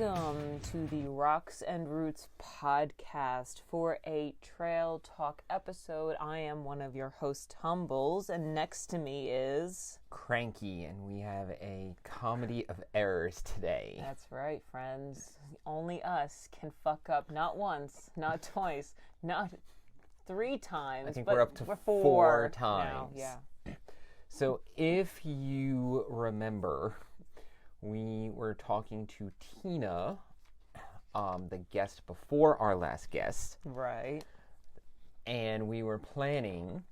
Welcome to the Rocks and Roots podcast for a trail talk episode. I am one of your hosts, Tumbles, and next to me is... Cranky, and we have a comedy of errors today. That's right, friends. Only us can fuck up not once, not twice, not 3 times. I think but we're up to four 4 times. now. Yeah. So if you remember, we were talking to Tina, the guest before our last guest. Right. And we were planning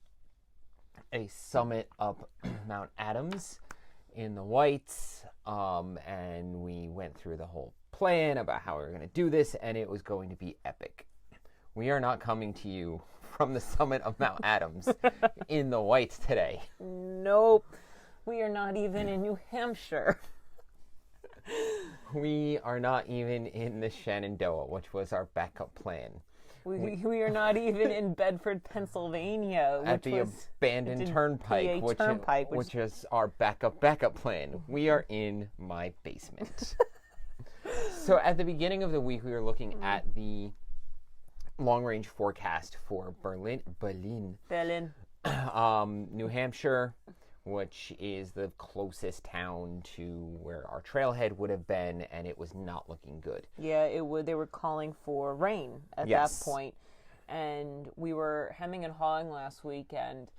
a summit up Mount Adams in the Whites. And we went through the whole plan about how we were going to do this, and it was going to be epic. We are not coming to you from the summit of Mount Adams in the Whites today. Nope. We are not even in New Hampshire. We are not even in the Shenandoah, which was our backup plan. We are not even in Bedford, Pennsylvania. At the abandoned Turnpike, which is our backup plan. We are in my basement. So at the beginning of the week, we were looking at the long-range forecast for Berlin, New Hampshire, which is the closest town to where our trailhead would have been, and it was not looking good. Yeah, they were calling for rain at that point, and we were hemming and hawing last week, and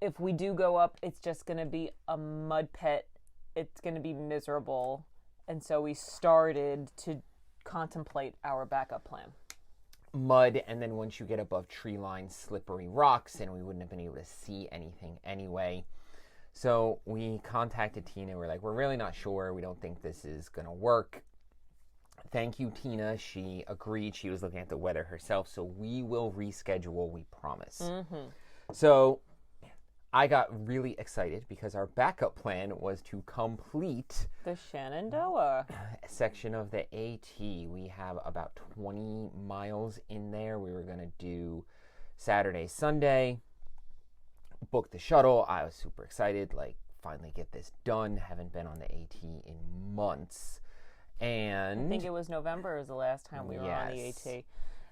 if we do go up, it's just going to be a mud pit. It's going to be miserable, and so we started to contemplate our backup plan. Mud, and then once you get above tree line, slippery rocks, and we wouldn't have been able to see anything anyway. So we contacted Tina. We're like, we're really not sure. We don't think this is going to work. Thank you, Tina. She agreed. She was looking at the weather herself. So we will reschedule, we promise. Mm-hmm. So I got really excited because our backup plan was to complete the Shenandoah section of the AT. We have about 20 miles in there. We were going to do Saturday, Sunday. Booked the shuttle. I was super excited, finally get this done. Haven't been on the AT in months. And I think it was November was the last time we were on the AT.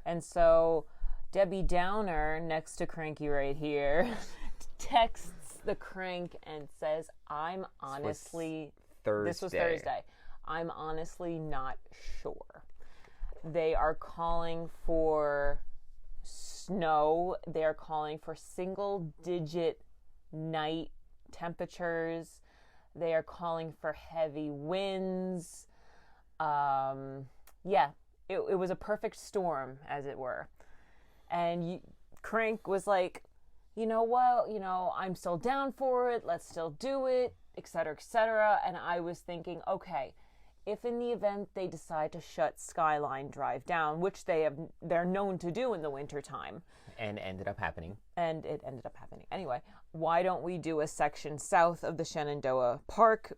And so Debbie Downer, next to Cranky right here, texts the crank and says, I'm honestly... This was Thursday. I'm honestly not sure. They are calling for snow. They are calling for single-digit night temperatures. They are calling for heavy winds. It was a perfect storm, as it were. And Crank was like, you know what? I'm still down for it. Let's still do it, et cetera, et cetera. And I was thinking, okay, if in the event they decide to shut Skyline Drive down, which they're known to do in the wintertime. And ended up happening. And it ended up happening. Anyway, why don't we do a section south of the Shenandoah Park?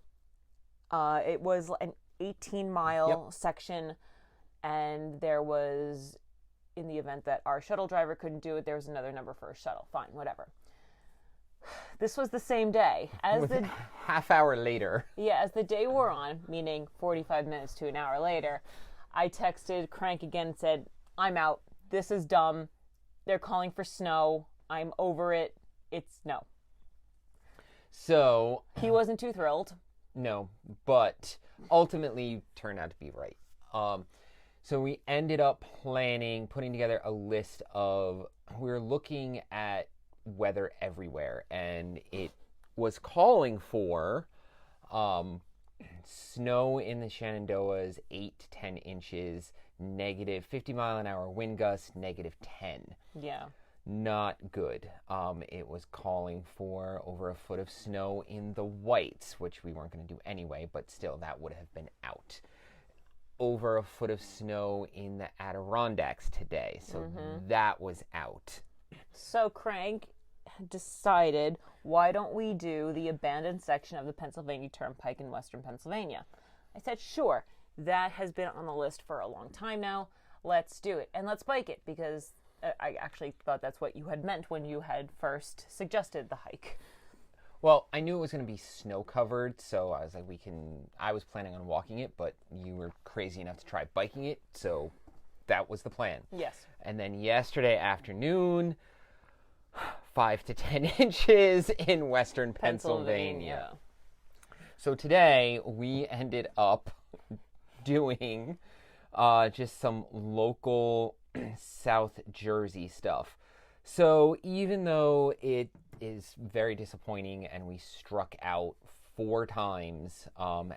It was an 18-mile section, and there was, in the event that our shuttle driver couldn't do it, there was another number for a shuttle. Fine, whatever. This was the same day. Half hour later. Yeah, as the day wore on, meaning 45 minutes to an hour later, I texted Crank again and said, I'm out. This is dumb. They're calling for snow. I'm over it. It's no. So... He wasn't too thrilled. No, but ultimately turned out to be right. So we ended up putting together a list of... We were looking at weather everywhere, and it was calling for snow in the Shenandoahs, 8 to 10 inches, negative 50 mile an hour wind gusts, negative 10. Yeah. Not good. It was calling for over a foot of snow in the Whites, which we weren't going to do anyway, but still that would have been out. Over a foot of snow in the Adirondacks today, so that was out. So Crank decided, why don't we do the abandoned section of the Pennsylvania Turnpike in western Pennsylvania? I said, sure. That has been on the list for a long time now. Let's do it. And let's bike it, because I actually thought that's what you had meant when you had first suggested the hike. Well, I knew it was going to be snow covered, so I was like, I was planning on walking it, but you were crazy enough to try biking it, so that was the plan. Yes. And then yesterday afternoon, 5 to 10 inches in western Pennsylvania. So today we ended up doing just some local South Jersey stuff. So even though it is very disappointing and we struck out 4 times,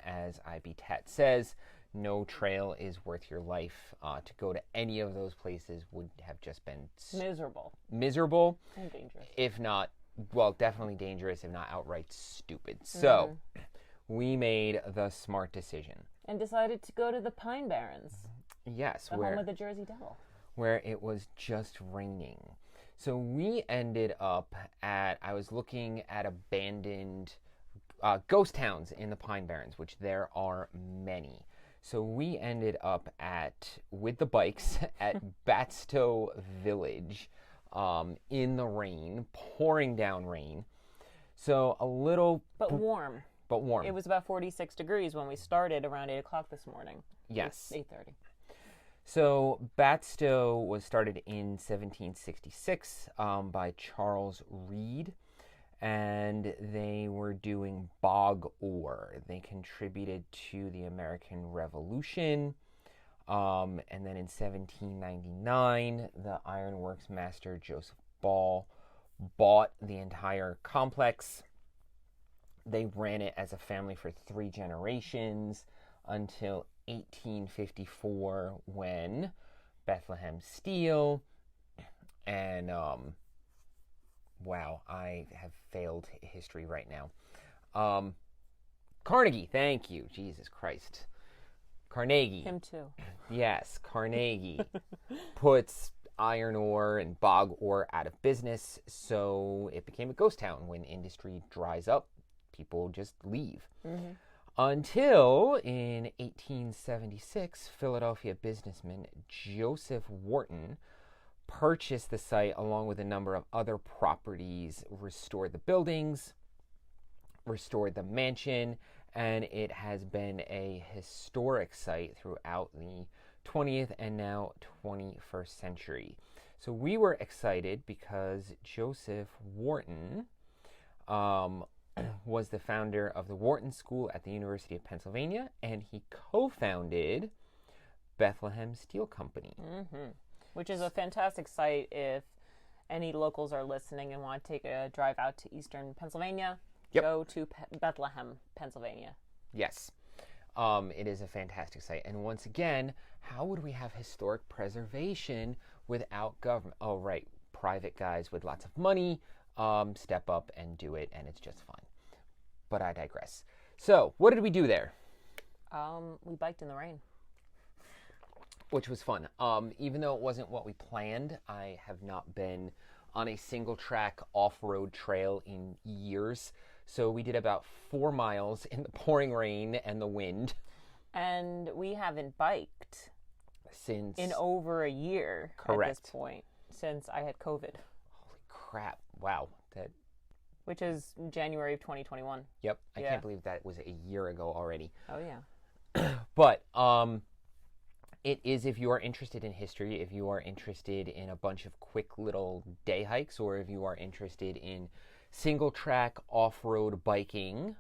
as IB Tat says, no trail is worth your life. To go to any of those places would have just been miserable and dangerous. If not, well, definitely dangerous, if not outright stupid. So we made the smart decision and decided to go to the Pine Barrens. Yes, the home of the Jersey Devil, where it was just raining. So we ended up I was looking at abandoned ghost towns in the Pine Barrens, which there are many. So we ended up with the bikes at Batstow Village in the rain, pouring down rain. So a little... But warm. It was about 46 degrees when we started around 8 o'clock this morning. Yes. 8:30. So Batstow was started in 1766 by Charles Reed, and they were doing bog ore. They contributed to the American Revolution, and then in 1799, the ironworks master Joseph Ball bought the entire complex. They ran it as a family for 3 generations until 1854, when Bethlehem Steel and wow, I have failed history right now. Carnegie, thank you, Jesus Christ. Carnegie. Him too. Yes, Carnegie puts iron ore and bog ore out of business, so it became a ghost town. When industry dries up, people just leave. Mm-hmm. Until in 1876, Philadelphia businessman Joseph Wharton purchased the site along with a number of other properties, restored the buildings, restored the mansion, and it has been a historic site throughout the 20th and now 21st century. So we were excited because Joseph Wharton was the founder of the Wharton School at the University of Pennsylvania, and he co-founded Bethlehem Steel Company. Mm-hmm. Which is a fantastic site if any locals are listening and want to take a drive out to eastern Pennsylvania. Yep. Go to Bethlehem, Pennsylvania. Yes. It is a fantastic site. And once again, how would we have historic preservation without government? Oh, right. Private guys with lots of money step up and do it, and it's just fine. But I digress. So, what did we do there? We biked in the rain. Which was fun. Even though it wasn't what we planned, I have not been on a single track off-road trail in years. So we did about 4 miles in the pouring rain and the wind. And we haven't biked in over a year. Correct. At this point, since I had COVID. Holy crap. Wow. Which is January of 2021. Yep. I can't believe that was a year ago already. Oh, yeah. But it is, if you are interested in history, if you are interested in a bunch of quick little day hikes, or if you are interested in single track off-road biking,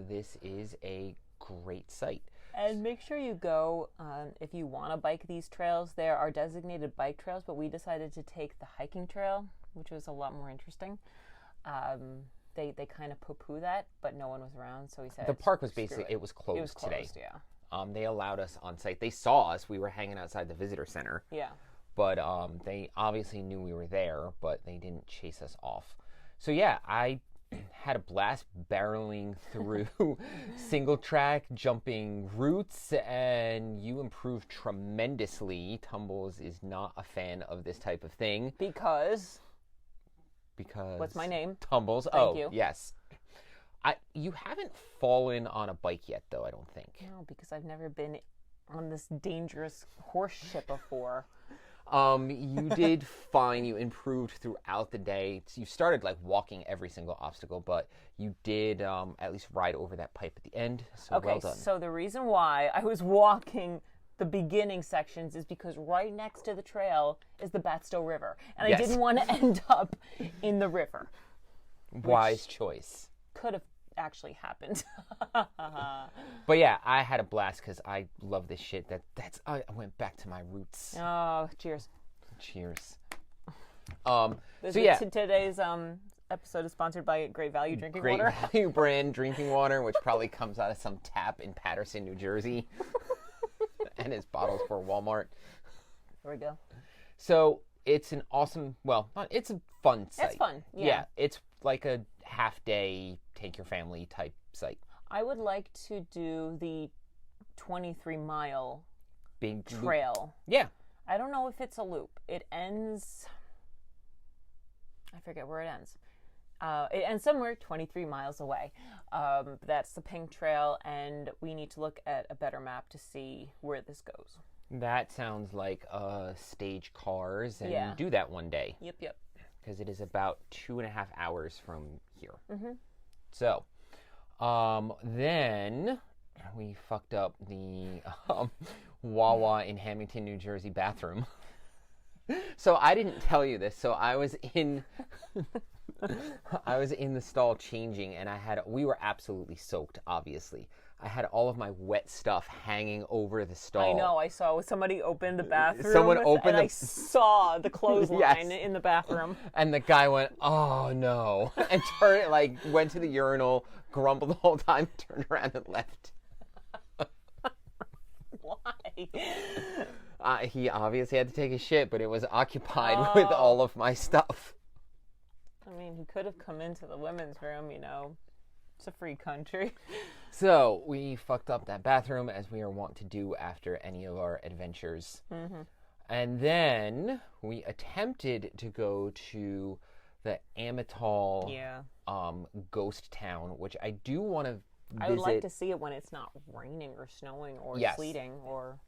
this is a great site. And make sure you go, if you want to bike these trails. There are designated bike trails, but we decided to take the hiking trail, which was a lot more interesting. They kind of poo-poo that, but no one was around, so we said... The park was basically, it was closed today. Yeah. They allowed us on site. They saw us. We were hanging outside the visitor center. Yeah. But they obviously knew we were there, but they didn't chase us off. So yeah, I had a blast barreling through single track, jumping routes, and you improved tremendously. Tumbles is not a fan of this type of thing. Because... What's my name? Tumbles. Thank you. Yes. You haven't fallen on a bike yet, though, I don't think. No, because I've never been on this dangerous horse shit before. You did fine. You improved throughout the day. You started like walking every single obstacle, but you did at least ride over that pipe at the end. So Okay, well done. so the reason why I was walking the beginning sections is because right next to the trail is the Batstow River, and I didn't want to end up in the river. Wise choice. Could have actually happened. But yeah, I had a blast because I love this shit. I went back to my roots. Oh, cheers. Cheers. Today's episode is sponsored by Great Value Drinking Water. Great Value brand drinking water, which probably comes out of some tap in Patterson, New Jersey. And his bottles for Walmart. There we go. So it's an awesome, it's a fun site. It's fun, yeah. It's like a half-day, take your family type site. I would like to do the 23-mile Big trail. Loop. Yeah. I don't know if it's a loop. It ends, I forget where it ends. It ends somewhere 23 miles away. That's the Pink Trail, and we need to look at a better map to see where this goes. That sounds like stage cars, and do that one day. Yep. Because it is about 2.5 hours from here. Mm-hmm. So, then we fucked up the Wawa in Hamilton, New Jersey bathroom. So I didn't tell you this. So I was in the stall changing, and we were absolutely soaked, obviously. I had all of my wet stuff hanging over the stall. I know. I saw somebody open the bathroom. I saw the clothesline in the bathroom. And the guy went, "Oh no!" and went to the urinal, grumbled the whole time, turned around and left. Why? He obviously had to take a shit, but it was occupied with all of my stuff. I mean, he could have come into the women's room, It's a free country. So we fucked up that bathroom, as we are wont to do after any of our adventures. Mm-hmm. And then we attempted to go to the Amital ghost town, which I do want to visit. I would like to see it when it's not raining or snowing or sleeting or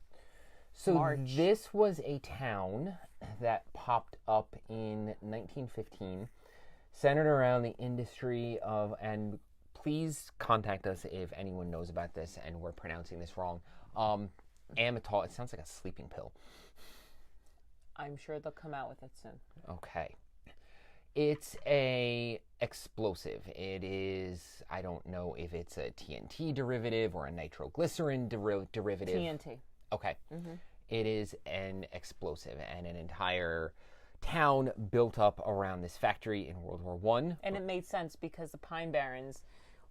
March. This was a town that popped up in 1915, centered around the industry of, and please contact us if anyone knows about this and we're pronouncing this wrong. Amytal, it sounds like a sleeping pill. I'm sure they'll come out with it soon. Okay. It's a explosive. It is, I don't know if it's a TNT derivative or a nitroglycerin derivative. TNT. Okay. Mm-hmm. It is an explosive, and an entire town built up around this factory in World War I. And it made sense because the Pine Barrens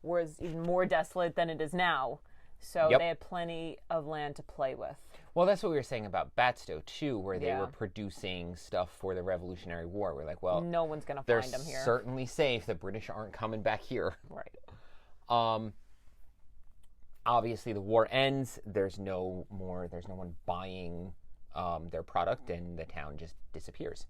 was even more desolate than it is now. So they had plenty of land to play with. Well, that's what we were saying about Batstow, too, where they were producing stuff for the Revolutionary War. We're like, well, no one's going to find them here. They're certainly safe. The British aren't coming back here. Right. Obviously, the war ends. There's no one buying their product, and the town just disappears.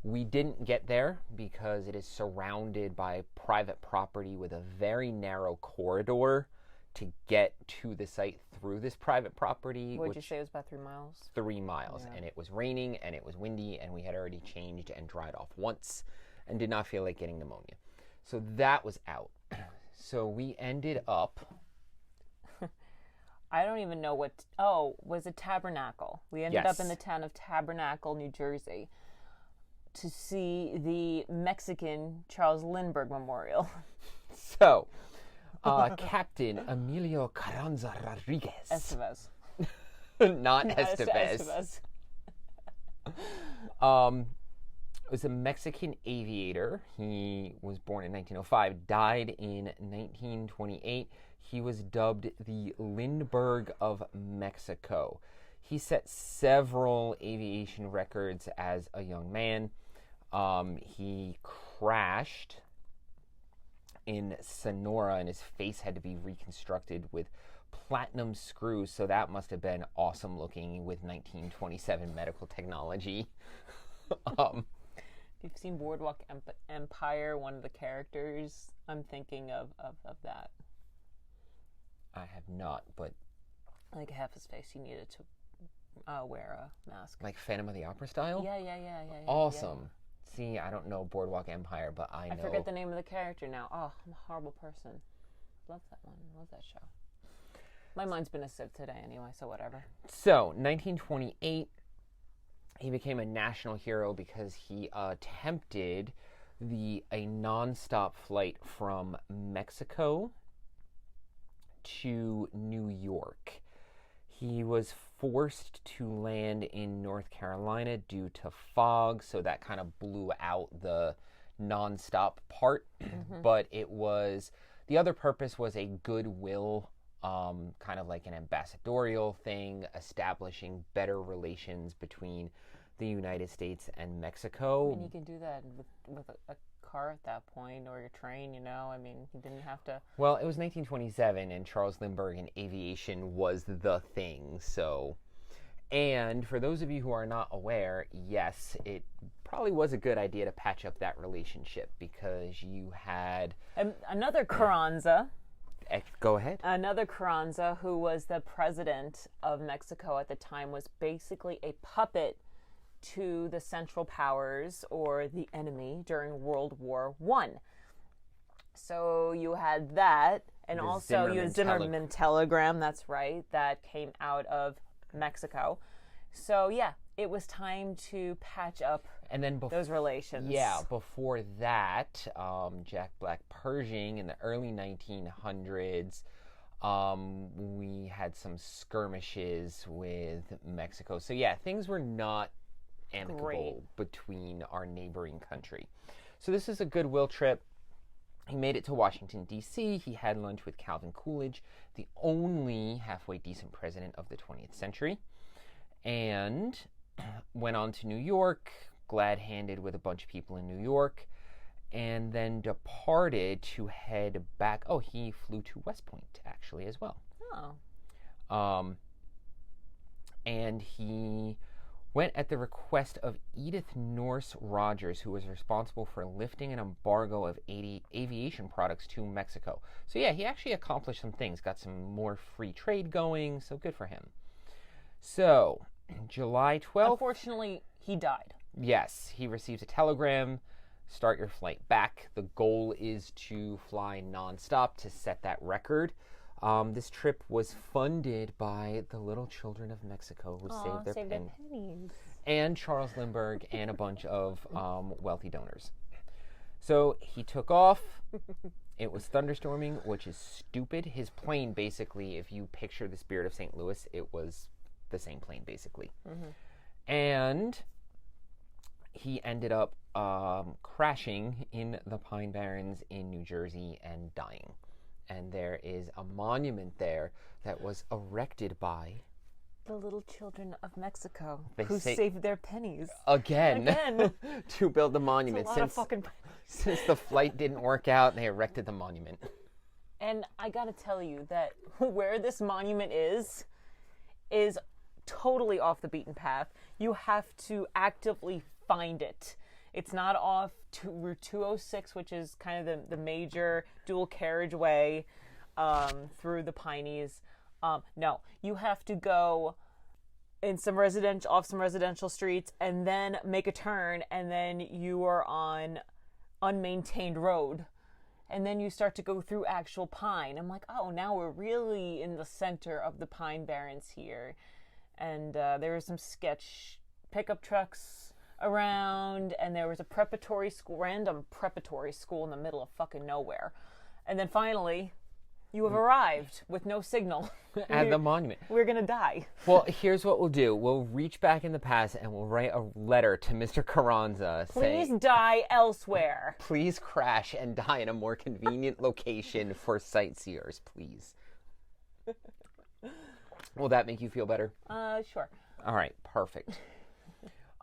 We didn't get there because it is surrounded by private property with a very narrow corridor to get to the site through this private property. What did you say it was about 3 miles? 3 miles. Yeah. And it was raining and it was windy, and we had already changed and dried off once and did not feel like getting pneumonia. So that was out. So we ended up... I don't even know what... was it Tabernacle? We ended up in the town of Tabernacle, New Jersey, to see the Mexican Charles Lindbergh Memorial. So, Captain Emilio Carranza Rodriguez. Estevez. Not Estevez. Was a Mexican aviator. He was born in 1905, died in 1928. He was dubbed the Lindbergh of Mexico. He set several aviation records as a young man. He crashed in Sonora, and his face had to be reconstructed with platinum screws, so that must have been awesome looking with 1927 medical technology. If you've seen Boardwalk Empire, one of the characters, I'm thinking of that. I have not, but... Like half his face, he needed to wear a mask. Like Phantom of the Opera style? Yeah. Awesome. Yeah. See, I don't know Boardwalk Empire, but I know. I forget the name of the character now. Oh, I'm a horrible person. Love that one. Love that show. My mind's been a sieve today anyway, so whatever. So, 1928, he became a national hero because he attempted a non-stop flight from Mexico to New York. He was forced to land in North Carolina due to fog, so that kind of blew out the non-stop part. Mm-hmm. But the other purpose was a goodwill, kind of like an ambassadorial thing, establishing better relations between the United States and Mexico. And you can do that with a car at that point, or your train, you know? I mean, you didn't have to... Well, it was 1927, and Charles Lindbergh and aviation was the thing, so... And for those of you who are not aware, yes, it probably was a good idea to patch up that relationship, because you had... Another Carranza... Go ahead. Another Carranza, who was the president of Mexico at the time, was basically a puppet to the Central Powers or the enemy during World War I. So you had that, and also you had Zimmerman telegram, that's right, that came out of Mexico. So yeah, it was time to patch up those relations. Yeah, before that, Jack Black Pershing in the early 1900s, we had some skirmishes with Mexico. So yeah, things were not amicable between our neighboring country. So this is a goodwill trip. He made it to Washington, D.C. He had lunch with Calvin Coolidge, the only halfway decent president of the 20th century, and went on to New York, glad-handed with a bunch of people in New York, and then departed to head back. Oh, he flew to West Point, actually, as well. Oh. And he went at the request of Edith Norse Rogers, who was responsible for lifting an embargo of aviation products to Mexico. So yeah, he actually accomplished some things, got some more free trade going, so good for him. So, July 12th... Unfortunately, he died. Yes, he receives a telegram, start your flight back. The goal is to fly nonstop to set that record. This trip was funded by the little children of Mexico who saved their pennies. And Charles Lindbergh and a bunch of wealthy donors. So he took off. It was thunderstorming, which is stupid. His plane, basically, if you picture the Spirit of St. Louis, it was the same plane, basically. Mm-hmm. And he ended up crashing in the Pine Barrens in New Jersey and dying. And there is a monument there that was erected by the little children of Mexico who saved their pennies again to build the monument. It's a lot of fucking since the flight didn't work out, they erected the monument. And I gotta tell you that where this monument is totally off the beaten path. You have to actively find it. It's not off Route 206, which is kind of the major dual carriageway through the Pineys. No, you have to go in off some residential streets and then make a turn, and then you are on unmaintained road. And then you start to go through actual pine. I'm like, oh, now we're really in the center of the Pine Barrens here. And there were some sketch pickup trucks around, and there was a random preparatory school in the middle of fucking nowhere. And then finally, you have arrived with no signal. At the monument. We're going to die. Well, here's what we'll do. We'll reach back in the past and we'll write a letter to Mr. Carranza saying, please die elsewhere. Please crash and die in a more convenient location for sightseers, please. Will that make you feel better? Sure. All right, perfect.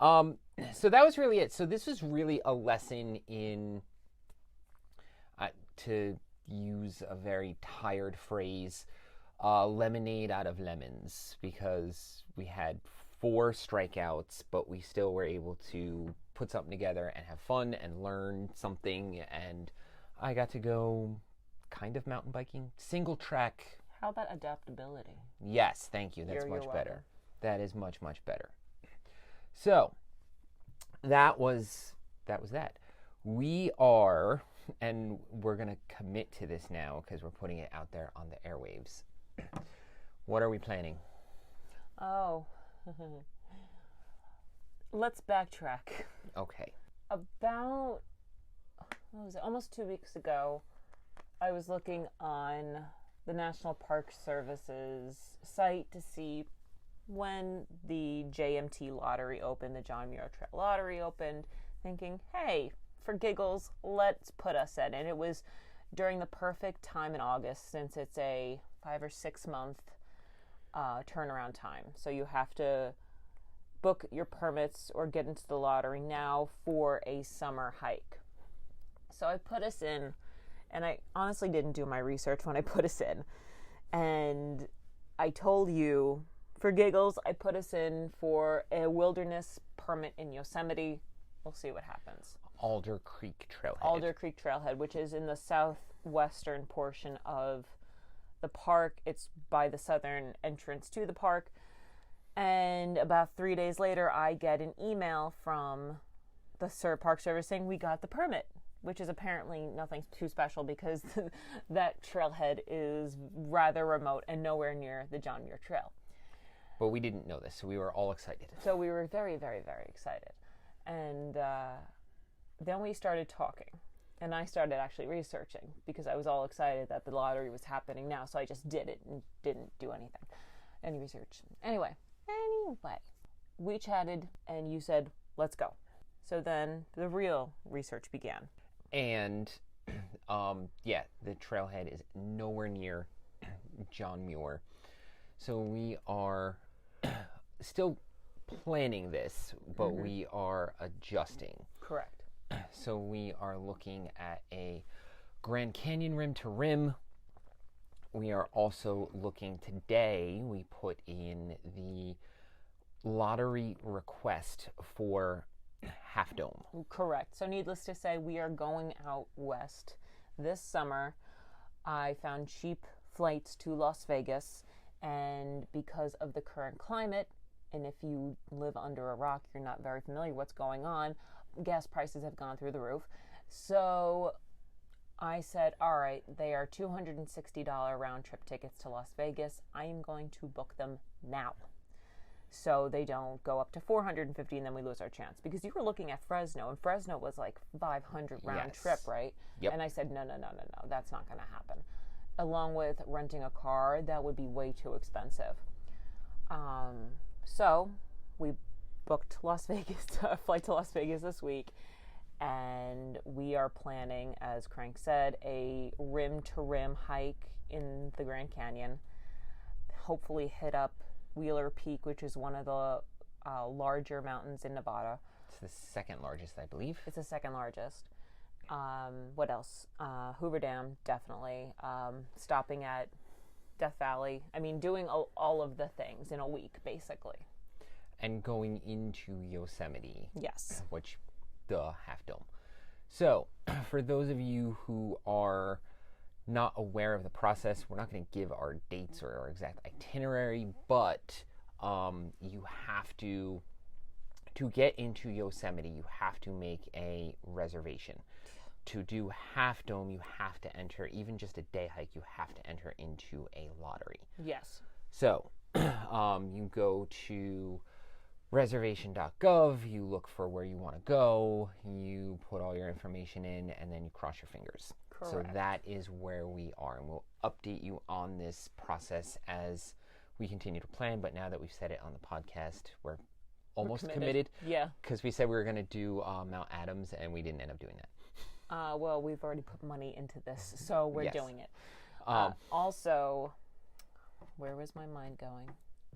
So that was really it. So this was really a lesson in, to use a very tired phrase, lemonade out of lemons, because we had 4 strikeouts, but we still were able to put something together and have fun and learn something. And I got to go kind of mountain biking, single track. How about adaptability? Yes, thank you. That's much better. That is much, much better. So that was that. We are, and we're going to commit to this now because we're putting it out there on the airwaves. What are we planning? Oh, let's backtrack. Okay. About, what was it, almost 2 weeks ago, I was looking on the National Park Service's site to see when the JMT lottery opened, the John Muir Trail lottery opened, thinking, hey, for giggles, let's put us in. And it was during the perfect time in August, since it's a 5 or 6 month turnaround time. So you have to book your permits or get into the lottery now for a summer hike. So I put us in, and I honestly didn't do my research when I put us in. And I told you, for giggles, I put us in for a wilderness permit in Yosemite. We'll see what happens. Alder Creek Trailhead. Alder Creek Trailhead, which is in the southwestern portion of the park. It's by the southern entrance to the park. And about 3 days later, I get an email from the Park Service saying we got the permit, which is apparently nothing too special because that trailhead is rather remote and nowhere near the John Muir Trail. But we didn't know this, so we were all excited. So we were very, very, very excited. And then we started talking. And I started actually researching because I was all excited that the lottery was happening now. So I just did it and didn't do any research. Anyway, we chatted and you said, let's go. So then the real research began. And the trailhead is nowhere near John Muir. So we are still planning this, but we are adjusting. Correct. So we are looking at a Grand Canyon rim to rim. We are also looking today, we put in the lottery request for Half Dome. Correct. So needless to say, we are going out west this summer. I found cheap flights to Las Vegas, and because of the current climate, and if you live under a rock, you're not very familiar with what's going on, gas prices have gone through the roof. So I said, all right, they are $260 round trip tickets to Las Vegas. I am going to book them now, so they don't go up to $450 and then we lose our chance. Because you were looking at Fresno, and Fresno was like $500 round trip, right? Yep. And I said, no, that's not going to happen. Along with renting a car, that would be way too expensive. So we booked Las Vegas, a flight to Las Vegas this week, and we are planning, as Crank said, a rim-to-rim hike in the Grand Canyon. Hopefully hit up Wheeler Peak, which is one of the larger mountains in Nevada. It's the second largest, I believe. It's the second largest. What else? Hoover Dam, definitely. Stopping at Death Valley. I mean, doing all of the things in a week, basically. And going into Yosemite. Yes. Which, Half Dome. So, for those of you who are not aware of the process, we're not going to give our dates or our exact itinerary, but you have to get into Yosemite, you have to make a reservation. To do Half Dome, you have to enter, even just a day hike, you have to enter into a lottery. Yes. So, you go to reservation.gov, you look for where you want to go, you put all your information in, and then you cross your fingers. Correct. So that is where we are, and we'll update you on this process as we continue to plan. But now that we've said it on the podcast, we're almost committed. Yeah. Because we said we were going to do Mount Adams, and we didn't end up doing that. Well, we've already put money into this, so we're Yes. doing it. Also, where was my mind going?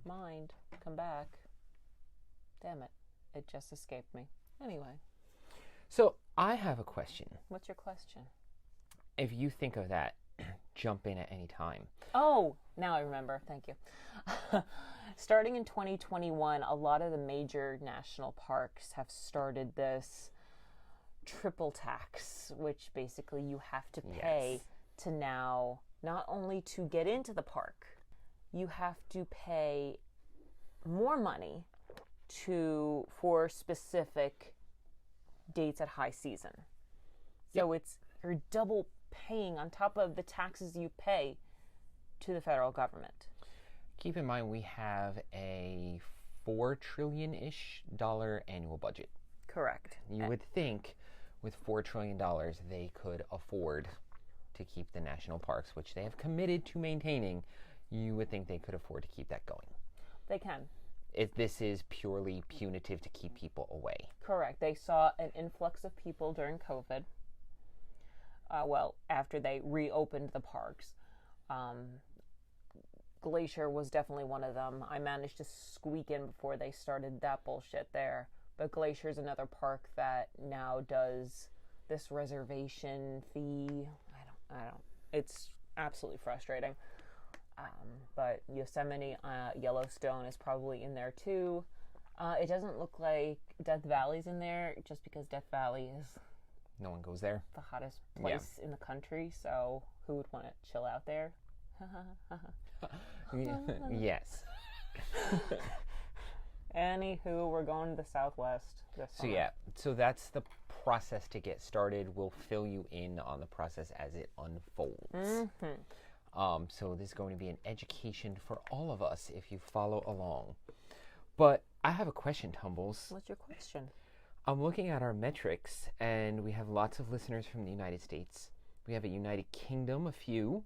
Mind, come back. Damn it. It just escaped me. Anyway. So I have a question. What's your question? If you think of that, jump in at any time. Oh, now I remember. Thank you. Starting in 2021, a lot of the major national parks have started this triple tax, which basically you have to pay to now, not only to get into the park, you have to pay more money for specific dates at high season. So you're double paying on top of the taxes you pay to the federal government. Keep in mind we have a $4 trillion-ish annual budget. Correct. You would think with $4 trillion they could afford to keep the national parks, which they have committed to maintaining. You would think they could afford to keep that going. They can. This is purely punitive to keep people away. Correct. They saw an influx of people during COVID. After they reopened the parks. Glacier was definitely one of them. I managed to squeak in before they started that bullshit there. But Glacier is another park that now does this reservation fee. I don't. It's absolutely frustrating. But Yosemite, Yellowstone is probably in there too. It doesn't look like Death Valley's in there, just because Death Valley is... No one goes there. The hottest place in the country, so who would want to chill out there? Yes. Anywho, we're going to the Southwest this summer. So that's the process to get started. We'll fill you in on the process as it unfolds. Mm-hmm. So this is going to be an education for all of us if you follow along. But I have a question, Tumbles. What's your question? I'm looking at our metrics, and we have lots of listeners from the United States. We have a United Kingdom, a few.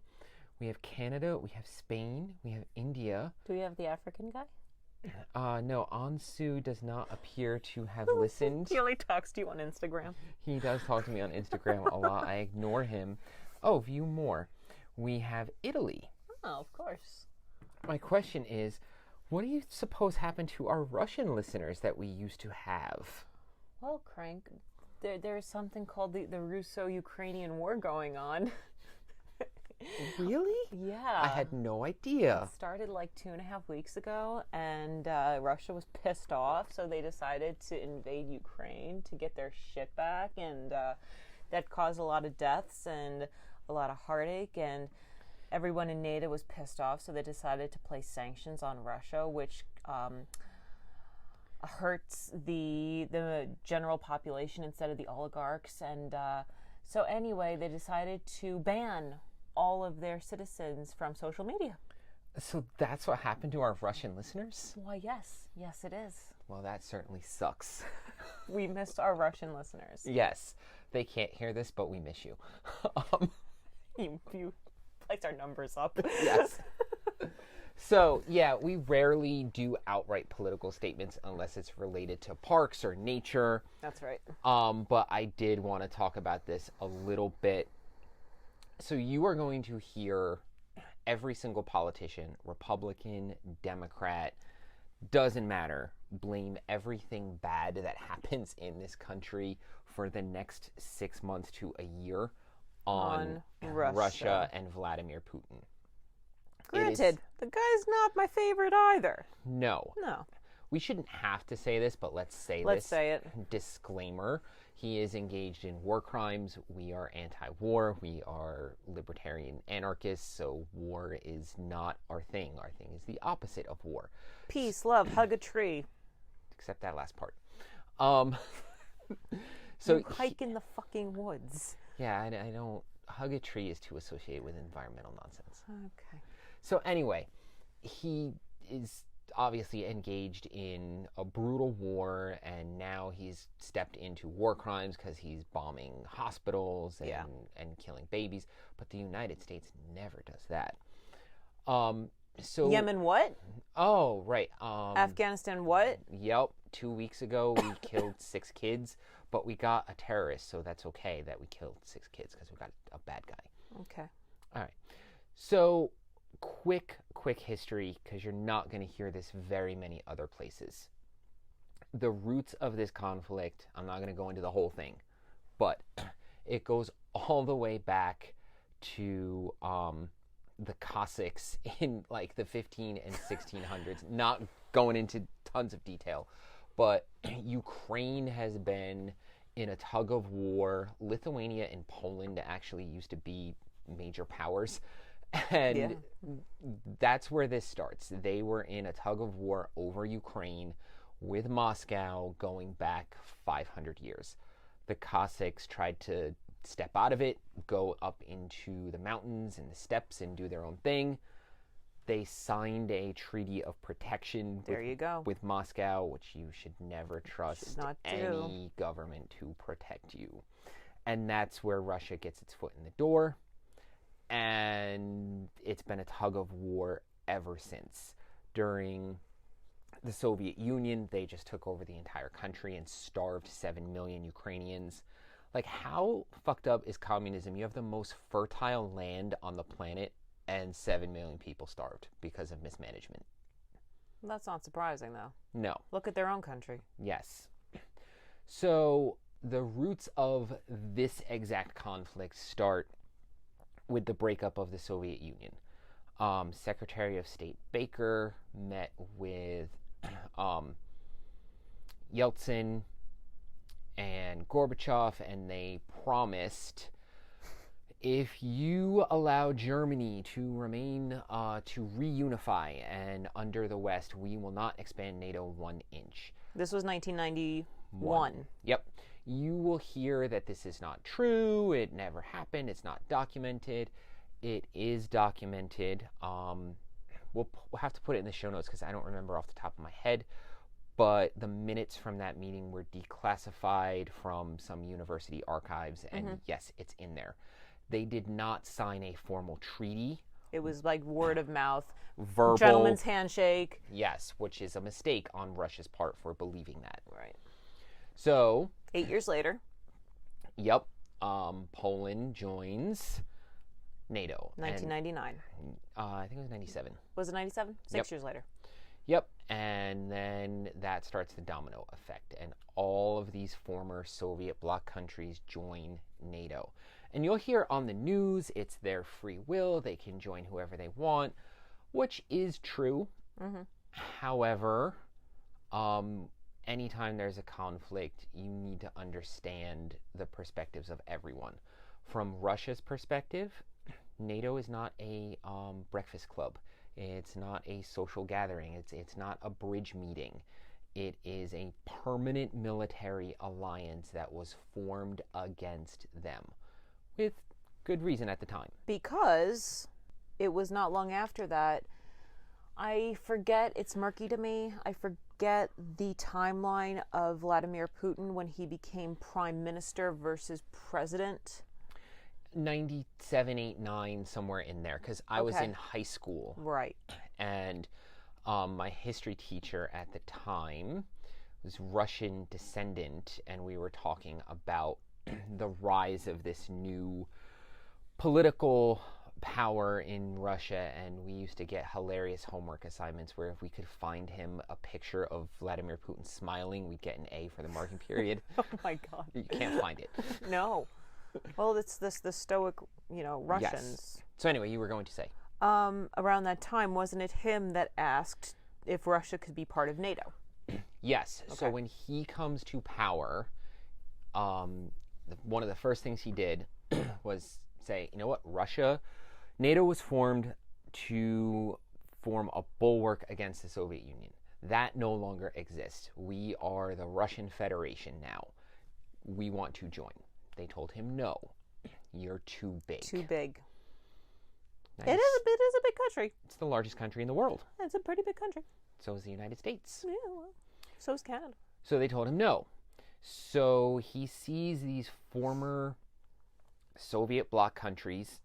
We have Canada, we have Spain, we have India. Do we have the African guy? No, Ansu does not appear to have listened. He only talks to you on Instagram. He does talk to me on Instagram a lot. I ignore him. Oh, view more. We have Italy. Oh, of course. My question is, what do you suppose happened to our Russian listeners that we used to have? Well, Crank, there's something called the Russo-Ukrainian War going on. Really? Yeah. I had no idea. It started like 2.5 weeks ago, and Russia was pissed off, so they decided to invade Ukraine to get their shit back, and that caused a lot of deaths and a lot of heartache, and everyone in NATO was pissed off, so they decided to place sanctions on Russia, which hurts the general population instead of the oligarchs, and so anyway, they decided to ban all of their citizens from social media. So that's what happened to our Russian listeners? Why, yes. Yes, it is. Well, that certainly sucks. We missed our Russian listeners. Yes. They can't hear this, but we miss you. You place our numbers up. Yes. So, yeah, we rarely do outright political statements unless it's related to parks or nature. That's right. But I did want to talk about this a little bit. So you are going to hear every single politician, Republican, Democrat, doesn't matter, blame everything bad that happens in this country for the next 6 months to a year on Russia and Vladimir Putin. Granted, the guy's not my favorite either. No. We shouldn't have to say this, but let's say this. Let's say it. Disclaimer. He is engaged in war crimes. We are anti-war. We are libertarian anarchists, so war is not our thing. Our thing is the opposite of war. Peace, love, hug a tree. Except that last part. So you hike in the fucking woods. Yeah, I don't... Hug a tree is too associated with environmental nonsense. Okay. So anyway, he is obviously engaged in a brutal war, and now he's stepped into war crimes because he's bombing hospitals and killing babies. But the United States never does that. So Yemen what? Oh, right. Afghanistan what? Yep. 2 weeks ago, we killed 6 kids, but we got a terrorist, so that's okay that we killed 6 kids because we got a bad guy. Okay. All right. So quick history, because you're not going to hear this very many other places. The roots of this conflict, I'm not going to go into the whole thing, but it goes all the way back to the Cossacks in like the 15 and 1600s. Not going into tons of detail, but Ukraine has been in a tug of war. Lithuania and Poland actually used to be major powers. And that's where this starts. They were in a tug of war over Ukraine with Moscow going back 500 years. The Cossacks tried to step out of it, go up into the mountains and the steppes and do their own thing. They signed a treaty of protection with Moscow, which you should never trust any government to protect you. And that's where Russia gets its foot in the door. And it's been a tug of war ever since. During the Soviet Union, they just took over the entire country and starved 7 million Ukrainians. Like, how fucked up is communism? You have the most fertile land on the planet, and 7 million people starved because of mismanagement. That's not surprising, though. No. Look at their own country. Yes. So the roots of this exact conflict start with the breakup of the Soviet Union. Secretary of State Baker met with Yeltsin and Gorbachev, and they promised, if you allow Germany to remain, to reunify and under the West, we will not expand NATO 1 inch. This was 1991. Yep. You will hear that this is not true. It never happened. It's not documented. It is documented. We'll have to put it in the show notes because I don't remember off the top of my head. But the minutes from that meeting were declassified from some university archives. And yes, it's in there. They did not sign a formal treaty. It was like word of mouth. Verbal. Gentleman's handshake. Yes, which is a mistake on Russia's part for believing that. Right. So 8 years later. Yep. Poland joins NATO. 1999. I think it was 97. Was it 97? 6 years later. Yep. And then that starts the domino effect. And all of these former Soviet bloc countries join NATO. And you'll hear on the news, it's their free will. They can join whoever they want, which is true. However, anytime there's a conflict, you need to understand the perspectives of everyone. From Russia's perspective, NATO is not a breakfast club. It's not a social gathering. It's not a bridge meeting. It is a permanent military alliance that was formed against them, with good reason at the time. Because it was not long after that. I forget, it's murky to me. I forget the timeline of Vladimir Putin when he became prime minister versus president. 97, 8, 9, somewhere in there, because I was in high school. Right. And my history teacher at the time was Russian descendant, and we were talking about the rise of this new political power in Russia, and we used to get hilarious homework assignments where if we could find him a picture of Vladimir Putin smiling, we'd get an A for the marking period. Oh my God. You can't find it. No. Well, it's the stoic, Russians. Yes. So anyway, you were going to say. Around that time, wasn't it him that asked if Russia could be part of NATO? Yes. Okay. So when he comes to power, one of the first things he did was say, you know what, NATO was formed to form a bulwark against the Soviet Union. That no longer exists. We are the Russian Federation now. We want to join. They told him, no, you're too big. Too big. Nice. It is a big country. It's the largest country in the world. It's a pretty big country. So is the United States. Yeah, well, so is Canada. So they told him no. So he sees these former Soviet bloc countries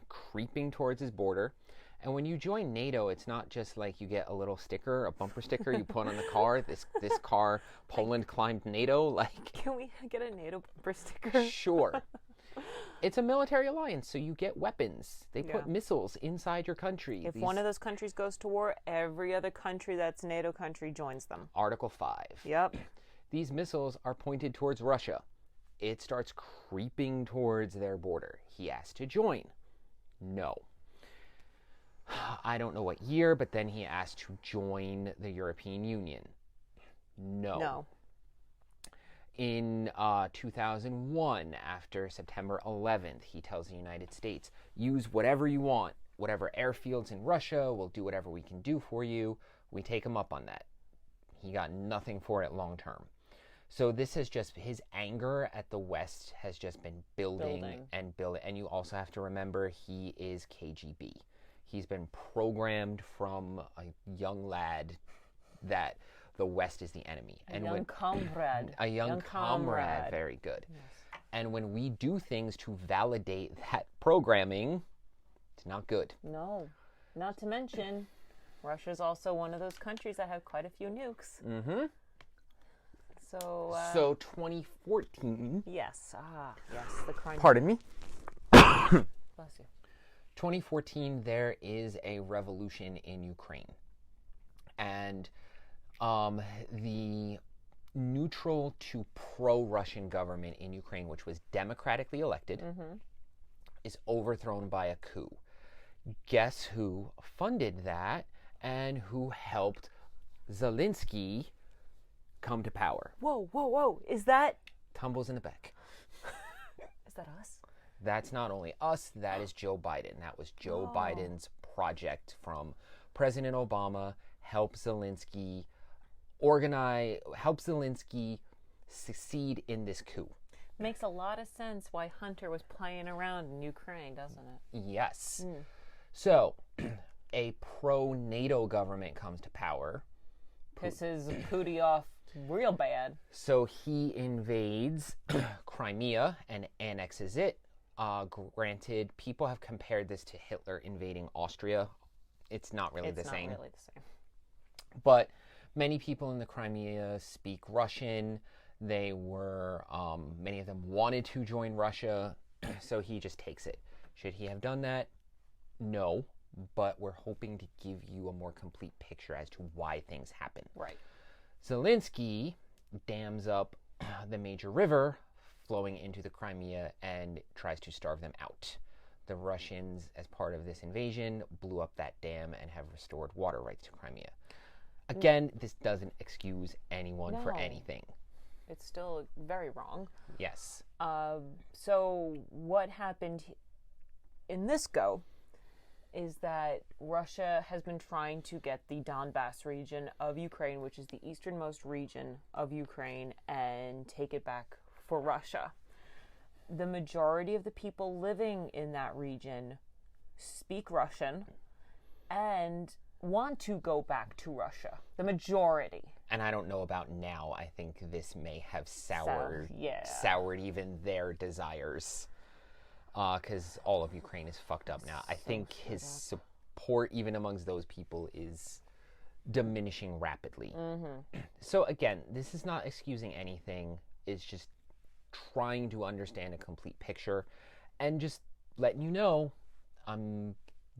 creeping towards his border. And when you join NATO, it's not just like you get a little sticker, a bumper sticker you put on the car. This car, Poland climbed NATO. Like, can we get a NATO bumper sticker? Sure. It's a military alliance, so you get weapons. They put missiles inside your country. If one of those countries goes to war, every other country that's NATO country joins them. Article 5. Yep. These missiles are pointed towards Russia. It starts creeping towards their border. He asked to join. No. I don't know what year, but then he asked to join the European Union. No. In 2001, after September 11th, he tells the United States, use whatever you want. whatever airfields in Russia. We'll do whatever we can do for you. We take him up on that. He got nothing for it long term. So this has just, his anger at the West has just been building. And building. And you also have to remember, he is KGB. He's been programmed from a young lad that the West is the enemy. A young comrade. Very good. Yes. And when we do things to validate that programming, it's not good. No. Not to mention, Russia's also one of those countries that have quite a few nukes. Mm-hmm. So 2014. Yes. Yes. The crime. Pardon me. Bless you. 2014, there is a revolution in Ukraine. And the neutral to pro-Russian government in Ukraine, which was democratically elected, is overthrown by a coup. Guess who funded that and who helped Zelensky come to power? Whoa. Is that... Tumbles in the back. Is that us? That's not only us, that is Joe Biden. That was Joe Biden's project from President Obama, help Zelensky succeed in this coup. Makes a lot of sense why Hunter was playing around in Ukraine, doesn't it? Yes. So, a pro-NATO government comes to power. Pisses Putin off real bad. So he invades Crimea and annexes it. Granted, people have compared this to Hitler invading Austria. It's not really the same. But many people in the Crimea speak Russian. They were, many of them wanted to join Russia, so he just takes it. Should he have done that? No, but we're hoping to give you a more complete picture as to why things happen. Right. Zelensky dams up the major river flowing into the Crimea and tries to starve them out. The Russians, as part of this invasion, blew up that dam and have restored water rights to Crimea. Again, this doesn't excuse anyone for anything. It's still very wrong. Yes. So what happened in this go is that Russia has been trying to get the Donbass region of Ukraine, which is the easternmost region of Ukraine, and take it back for Russia. The majority of the people living in that region speak Russian and want to go back to Russia. The majority. And I don't know about now. I think this may have soured even their desires. Because all of Ukraine is fucked up now. I think his support, even amongst those people, is diminishing rapidly. So again, this is not excusing anything. It's just trying to understand a complete picture and just letting you know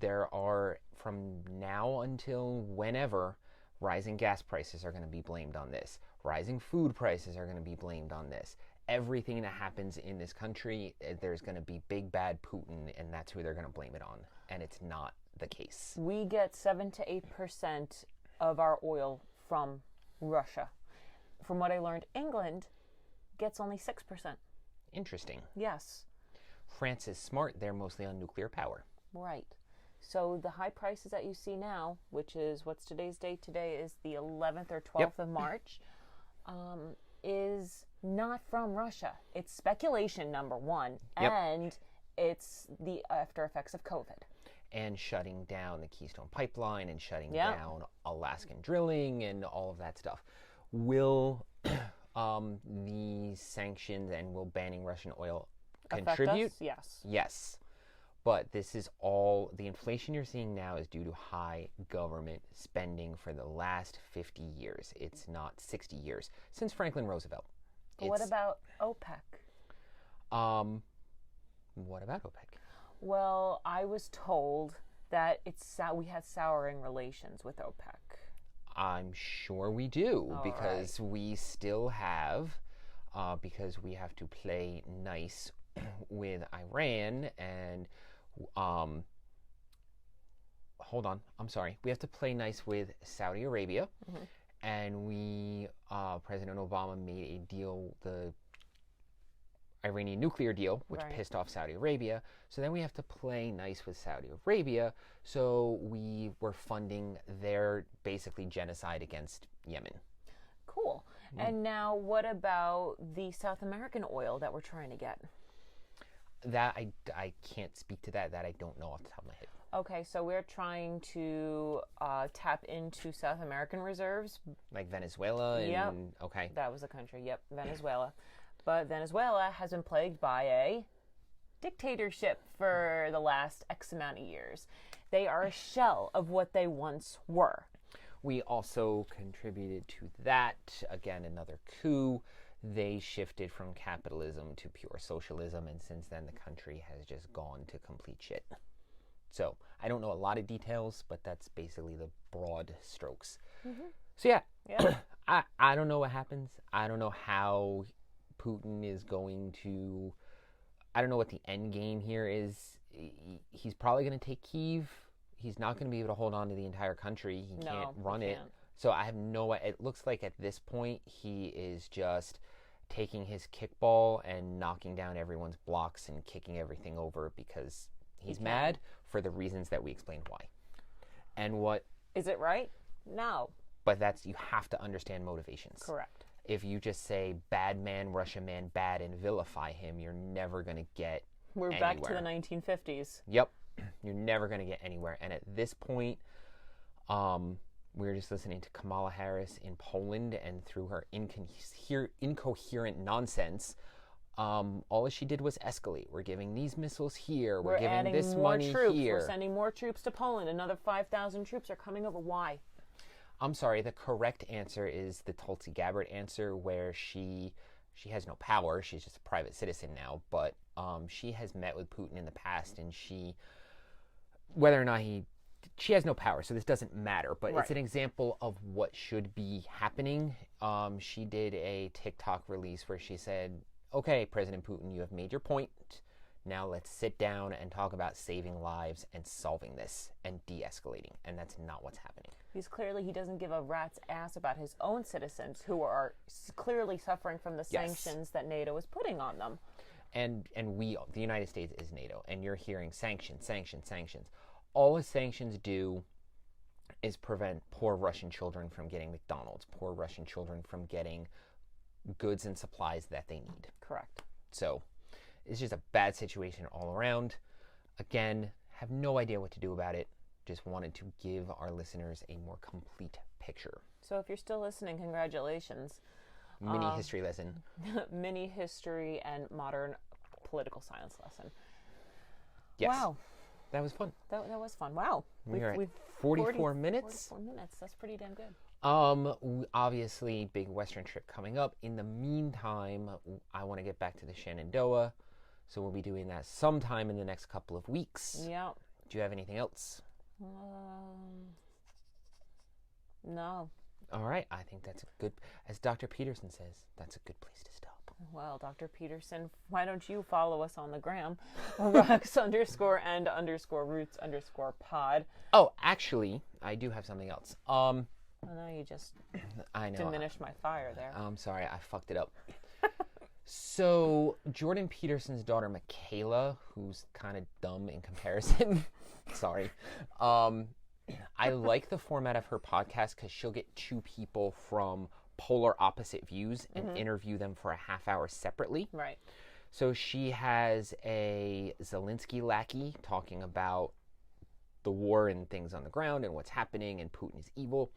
there are, from now until whenever, rising gas prices are going to be blamed on this. Rising food prices are going to be blamed on this. Everything that happens in this country, there's going to be big bad Putin, and that's who they're going to blame it on. And it's not the case. We get 7 to 8% of our oil from Russia. From what I learned, England gets only 6%. Interesting. Yes. France is smart. They're mostly on nuclear power. Right. So the high prices that you see now, which is, what's today's date? Today is the 11th or 12th of March, is not from Russia. It's speculation, number one, and it's the after effects of COVID. And shutting down the Keystone Pipeline and shutting down Alaskan drilling and all of that stuff. Will the sanctions and will banning Russian oil contribute? Affect us? Yes. Yes. But this is all, the inflation you're seeing now is due to high government spending for the last 50 years. It's not 60 years, since Franklin Roosevelt. What about OPEC? What about OPEC? Well, I was told that we had souring relations with OPEC. I'm sure we do, because we still have, because we have to play nice with Iran and hold on, I'm sorry. We have to play nice with Saudi Arabia, and we President Obama made a deal, Iranian nuclear deal, which pissed off Saudi Arabia. So then we have to play nice with Saudi Arabia. So we were funding their basically genocide against Yemen. Cool. And now what about the South American oil that we're trying to get? That I can't speak to that. That I don't know off the top of my head. Okay, so we're trying to tap into South American reserves. Like Venezuela? Yep. Okay. That was the country. Yep, Venezuela. But Venezuela has been plagued by a dictatorship for the last X amount of years. They are a shell of what they once were. We also contributed to that. Again, another coup. They shifted from capitalism to pure socialism, and since then the country has just gone to complete shit. So I don't know a lot of details, but that's basically the broad strokes. So yeah. I don't know what happens. I don't know how Putin is going to... I don't know what the end game here is. He's probably going to take Kyiv. He's not going to be able to hold on to the entire country. He can't run it. So I have no... It looks like at this point he is just taking his kickball and knocking down everyone's blocks and kicking everything over because he's mad for the reasons that we explained why. And what... Is it right? No. But that's... You have to understand motivations. Correct. If you just say bad man, Russian man, bad, and vilify him, you're never going to get We're anywhere. back to the 1950s. Yep. You're never going to get anywhere. And at this point, we were just listening to Kamala Harris in Poland, and through her incoherent nonsense, all she did was escalate. We're giving these missiles here. We're giving this money troops. here. We're sending more troops to Poland. Another 5,000 troops are coming over. Why? I'm sorry. The correct answer is the Tulsi Gabbard answer, where she has no power. She's just a private citizen now. But she has met with Putin in the past, and whether or not she has no power, so this doesn't matter. But it's an example of what should be happening. She did a TikTok release where she said, okay, President Putin, you have made your point. Now let's sit down and talk about saving lives and solving this and de-escalating. And that's not what's happening. He doesn't give a rat's ass about his own citizens who are clearly suffering from the sanctions that NATO is putting on them. And the United States is NATO, and you're hearing sanctions. All the sanctions do is prevent poor Russian children from getting McDonald's, poor Russian children from getting goods and supplies that they need. Correct. So it's just a bad situation all around. Again, have no idea what to do about it. Just wanted to give our listeners a more complete picture. So if you're still listening, congratulations. Mini history lesson. Mini history and modern political science lesson. Yes. Wow. That was fun. That was fun. Wow. We've 44 minutes. 44 minutes. That's pretty damn good. Obviously, big Western trip coming up. In the meantime, I want to get back to the Shenandoah, so we'll be doing that sometime in the next couple of weeks. Yeah. Do you have anything else? No. All right. I think that's a good, as Dr. Peterson says, that's a good place to stop. Well, Dr. Peterson, why don't you follow us on the gram? Rocks_and_roots_pod. Oh, actually, I do have something else. Oh, no, you just diminished my fire there. I'm sorry, I fucked it up. So, Jordan Peterson's daughter, Michaela, who's kind of dumb in comparison. Sorry. I like the format of her podcast because she'll get two people from polar opposite views and interview them for a half hour separately. Right. So she has a Zelensky lackey talking about the war and things on the ground and what's happening and Putin is evil.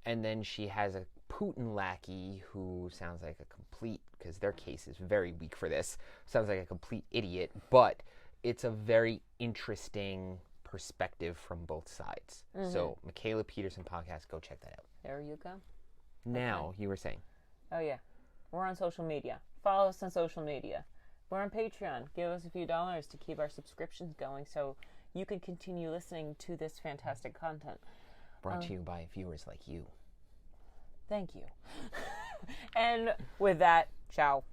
And then she has a Putin lackey who sounds like a complete, because their case is very weak for this, sounds like a complete idiot, but it's a very interesting perspective from both sides. So Michaela Peterson podcast, go check that out. There you go. Now, you were saying. Oh, yeah. We're on social media. Follow us on social media. We're on Patreon. Give us a few dollars to keep our subscriptions going so you can continue listening to this fantastic content. Brought to you by viewers like you. Thank you. And with that, ciao.